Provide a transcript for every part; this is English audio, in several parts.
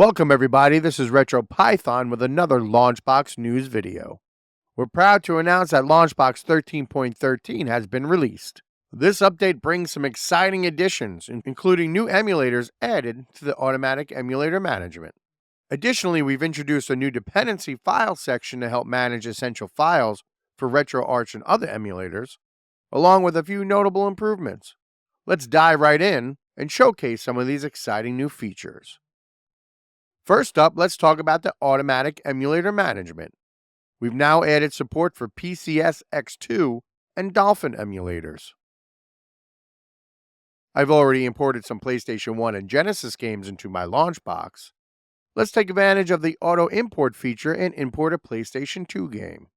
Welcome everybody, this is RetroPython with another LaunchBox news video. We're proud to announce that LaunchBox 13.13 has been released. This update brings some exciting additions, including new emulators added to the automatic emulator management. Additionally, we've introduced a new Dependency Files section to help manage essential files for RetroArch and other emulators, along with a few notable improvements. Let's dive right in and showcase some of these exciting new features. First up, let's talk about the automatic emulator management. We've now added support for PCS X2 and Dolphin emulators. I've already imported some PlayStation 1 and Genesis games into my LaunchBox. Let's take advantage of the auto import feature and import a PlayStation 2 game.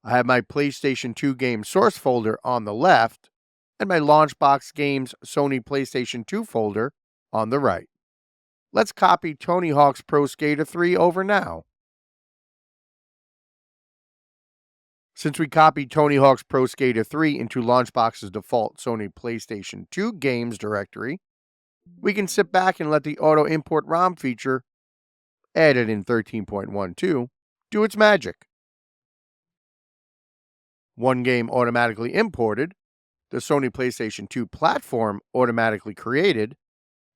I have my PlayStation 2 game source folder on the left and my LaunchBox Games Sony PlayStation 2 folder on the right. Let's copy Tony Hawk's Pro Skater 3 over now. Since we copied Tony Hawk's Pro Skater 3 into LaunchBox's default Sony PlayStation 2 games directory, we can sit back and let the auto import ROM feature, added in 13.12, do its magic. One game automatically imported, the Sony PlayStation 2 platform automatically created,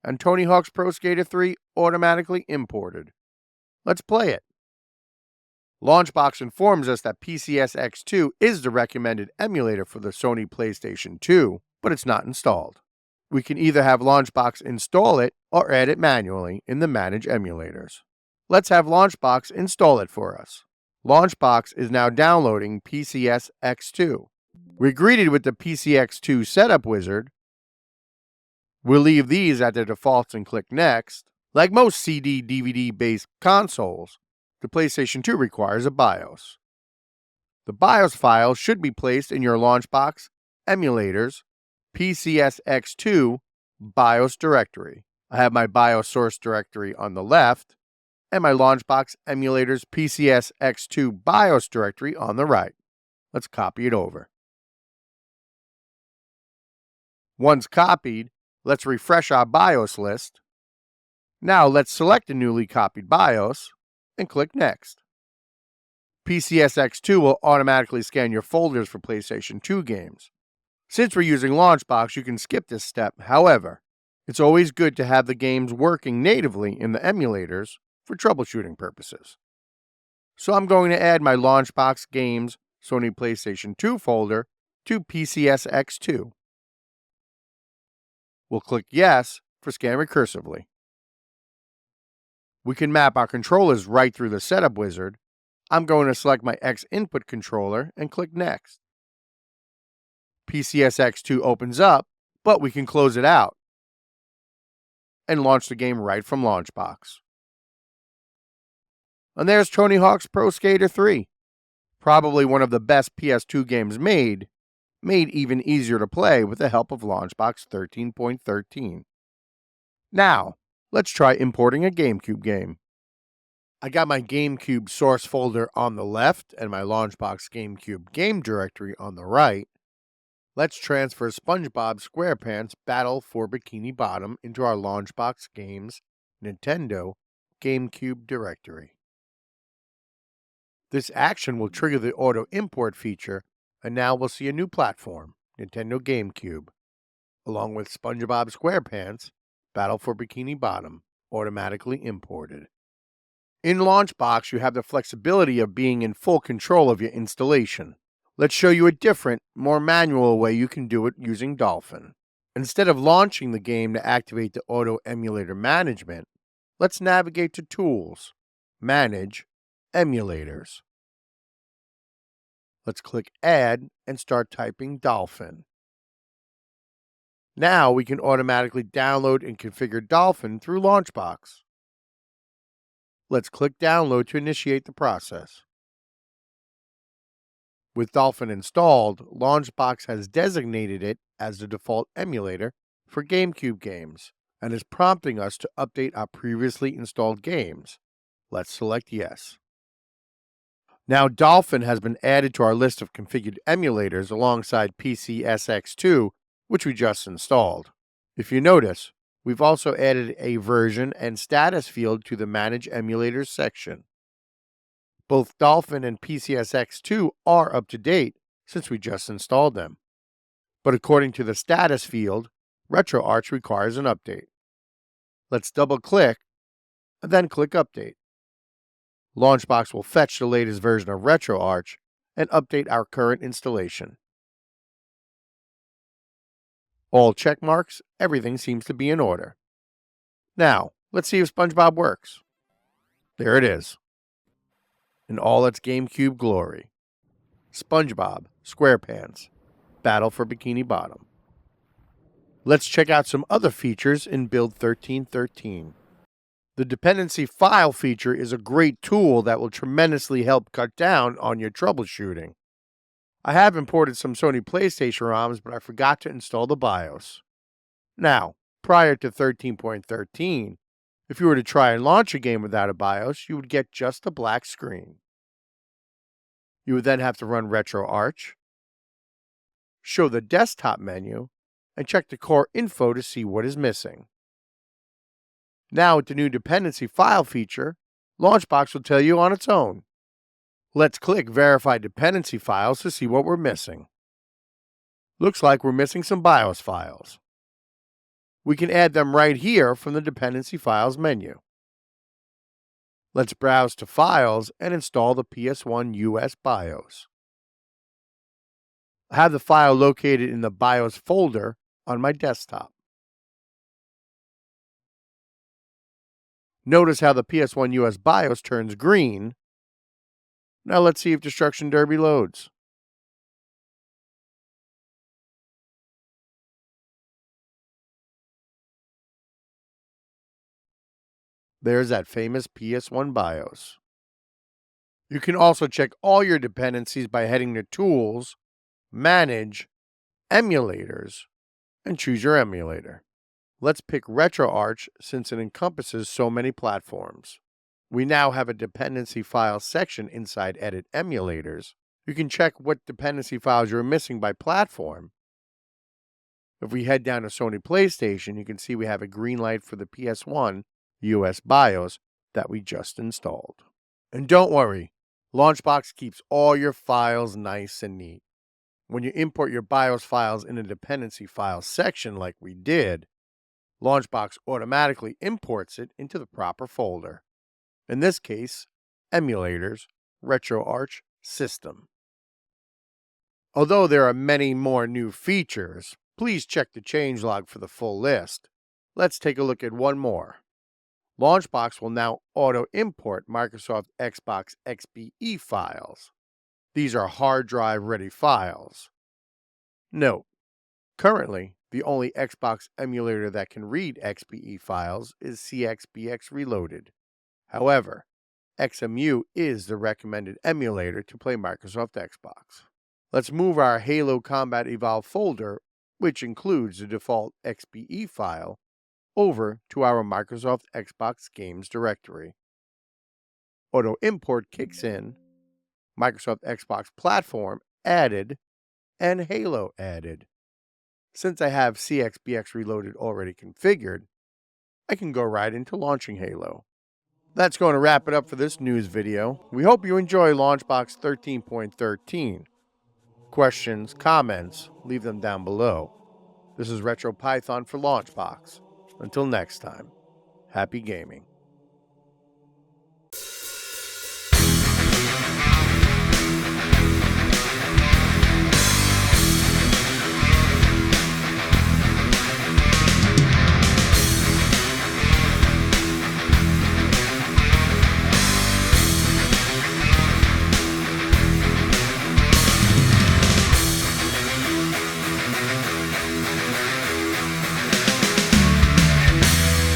and Tony Hawk's Pro Skater 3 automatically imported. Let's play it. LaunchBox informs us that PCS X2 is the recommended emulator for the Sony PlayStation 2, but it's not installed. We can either have LaunchBox install it or add it manually in the Manage Emulators. Let's have LaunchBox install it for us. LaunchBox is now downloading PCS X2. We're greeted with the PCX2 setup wizard. We'll leave these at their defaults and click Next. Like most CD/DVD-based consoles, the PlayStation 2 requires a BIOS. The BIOS file should be placed in your LaunchBox Emulators PCSX2 BIOS directory. I have my BIOS source directory on the left and my LaunchBox Emulators PCSX2 BIOS directory on the right. Let's copy it over. Once copied, let's refresh our BIOS list. Now let's select the newly copied BIOS and click Next. PCSX2 will automatically scan your folders for PlayStation 2 games. Since we're using LaunchBox, you can skip this step. However, it's always good to have the games working natively in the emulators for troubleshooting purposes. So I'm going to add my LaunchBox Games Sony PlayStation 2 folder to PCSX2. We'll click Yes for scan recursively. We can map our controllers right through the setup wizard. I'm going to select my X input controller and click Next. PCSX2 opens up, but we can close it out and launch the game right from LaunchBox. And there's Tony Hawk's Pro Skater 3. Probably one of the best PS2 games made even easier to play with the help of LaunchBox 13.13. Now, let's try importing a GameCube game. I got my GameCube source folder on the left and my LaunchBox GameCube game directory on the right. Let's transfer SpongeBob SquarePants Battle for Bikini Bottom into our LaunchBox Games Nintendo GameCube directory. This action will trigger the auto import feature, and now we'll see a new platform, Nintendo GameCube, along with SpongeBob SquarePants Battle for Bikini Bottom, automatically imported. In LaunchBox, you have the flexibility of being in full control of your installation. Let's show you a different, more manual way you can do it using Dolphin. Instead of launching the game to activate the auto emulator management, let's navigate to Tools, Manage, Emulators. Let's click Add and start typing Dolphin. Now we can automatically download and configure Dolphin through LaunchBox. Let's click Download to initiate the process. With Dolphin installed, LaunchBox has designated it as the default emulator for GameCube games and is prompting us to update our previously installed games. Let's select Yes. Now Dolphin has been added to our list of configured emulators alongside PCSX2, which we just installed. If you notice, We've also added a version and status field to the Manage Emulators section. Both Dolphin and PCSX2 are up to date since we just installed them. But according to the status field, RetroArch requires an update. Let's double-click and then click Update. LaunchBox will fetch the latest version of RetroArch and update our current installation. All check marks, everything seems to be in order. Now, let's see if SpongeBob works. There it is, in all its GameCube glory. SpongeBob SquarePants Battle for Bikini Bottom. Let's check out some other features in Build 13.13. The Dependency File feature is a great tool that will tremendously help cut down on your troubleshooting. I have imported some Sony PlayStation ROMs, but I forgot to install the BIOS. Now, prior to 13.13, if you were to try and launch a game without a BIOS, you would get just a black screen. You would then have to run RetroArch, show the desktop menu, and check the core info to see what is missing. Now, with the new Dependency File feature, LaunchBox will tell you on its own. Let's click Verify Dependency Files to see what we're missing. Looks like we're missing some BIOS files. We can add them right here from the Dependency Files menu. Let's browse to Files and install the PS1 US BIOS. I have the file located in the BIOS folder on my desktop. Notice how the PS1 US BIOS turns green. Now let's see if Destruction Derby loads. There's that famous PS1 BIOS. You can also check all your dependencies by heading to Tools, Manage, Emulators, and choose your emulator. Let's pick RetroArch since it encompasses so many platforms. We now have a dependency file section inside Edit Emulators. You can check what dependency files you're missing by platform. If we head down to Sony PlayStation, you can see we have a green light for the PS1 US BIOS that we just installed. And don't worry, LaunchBox keeps all your files nice and neat. When you import your BIOS files in a dependency files section like we did, LaunchBox automatically imports it into the proper folder. In this case, Emulators, RetroArch System. Although there are many more new features, please check the changelog for the full list. Let's take a look at one more. LaunchBox will now auto-import Microsoft Xbox XBE files. These are hard drive ready files. Note, currently, the only Xbox emulator that can read XBE files is CXBX Reloaded. However, XMU is the recommended emulator to play Microsoft Xbox. Let's move our Halo Combat Evolve folder, which includes the default XBE file, over to our Microsoft Xbox Games directory. Auto import kicks in, Microsoft Xbox Platform added, and Halo added. Since I have CXBX Reloaded already configured, I can go right into launching Halo. That's going to wrap it up for this news video. We hope you enjoy LaunchBox 13.13. Questions, comments, leave them down below. This is RetroPython for LaunchBox. Until next time, happy gaming.